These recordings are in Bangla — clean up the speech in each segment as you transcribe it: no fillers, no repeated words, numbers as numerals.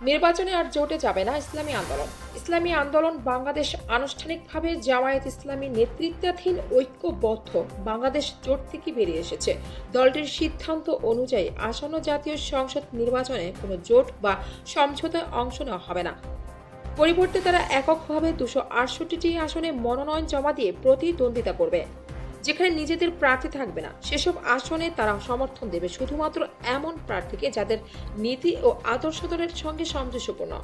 নির্বাচনে আর জোটে যাবে না ইসলামী আন্দোলন। ইসলামী আন্দোলন বাংলাদেশ আনুষ্ঠানিকভাবে জামায়াত ইসলামী নেতৃত্বাধীন ঐক্যবদ্ধ বাংলাদেশ জোট থেকে বেরিয়ে এসেছে। দলটির সিদ্ধান্ত অনুযায়ী আসন্ন জাতীয় সংসদ নির্বাচনে কোনো জোট বা সমঝোতায় অংশ নেওয়া হবে না। পরিবর্তে তারা এককভাবে 268টি আসনে মনোনয়ন জমা দিয়ে প্রতিদ্বন্দ্বিতা করবে। যেখানে নিজেদের প্রার্থী থাকবে না, সেসব আসনে তারা সমর্থন দেবে শুধুমাত্র এমন প্রার্থীকে যাদের নীতি ও আদর্শ দলের সঙ্গে সামঞ্জস্যপূর্ণ।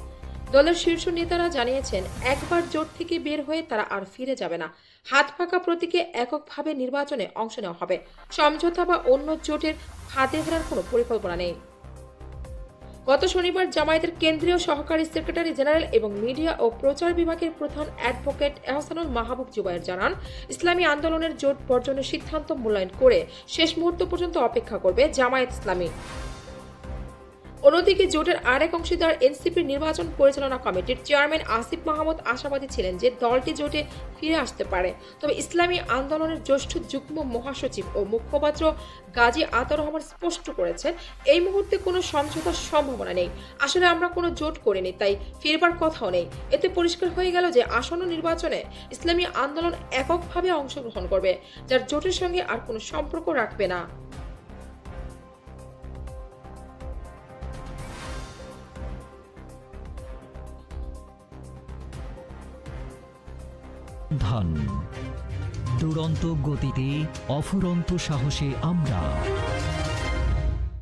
দলের শীর্ষ নেতারা জানিয়েছেন, একবার জোট থেকে বের হয়ে তারা আর ফিরে যাবে না। হাত পাকা প্রতীকে এককভাবে নির্বাচনে অংশ নেওয়া হবে। সমঝোতা বা অন্য জোটের ফাঁদে ফেরার কোনো পরিকল্পনা নেই। গত শনিবার জামায়াতের কেন্দ্রীয় সহকারী সেক্রেটারি জেনারেল এবং মিডিয়া ও প্রচার বিভাগের প্রধান অ্যাডভোকেট এহসানুল মাহবুব জুবায়ের জানান, ইসলামী আন্দোলনের জোট বর্জনের সিদ্ধান্ত মূল্যায়ন করে শেষ মুহূর্ত পর্যন্ত অপেক্ষা করবে জামায়াত ইসলামী। অন্যদিকে জোটের আরেক অংশীদার এনসিপির নির্বাচন পরিচালনা কমিটির চেয়ারম্যান আসিফ মাহমুদ আশাবাদী ছিলেন যে দলটি জোটে ফিরে আসতে পারে। তবে ইসলামী আন্দোলনের জ্যেষ্ঠ যুগ্ম মহাসচিব ও মুখপাত্র গাজী আতাউর রহমান স্পষ্ট করেছেন, এই মুহূর্তে কোনো সমঝোতার সম্ভাবনা নেই। আসলে আমরা কোনো জোট করিনি, তাই ফিরবার কথাও নেই। এতে পরিষ্কার হয়ে গেল যে আসন্ন নির্বাচনে ইসলামী আন্দোলন এককভাবে অংশগ্রহণ করবে, যার জোটের সঙ্গে আর কোনো সম্পর্ক রাখবে না। ধান দুরন্ত গতিতে অফুরন্ত সাহসে আমরা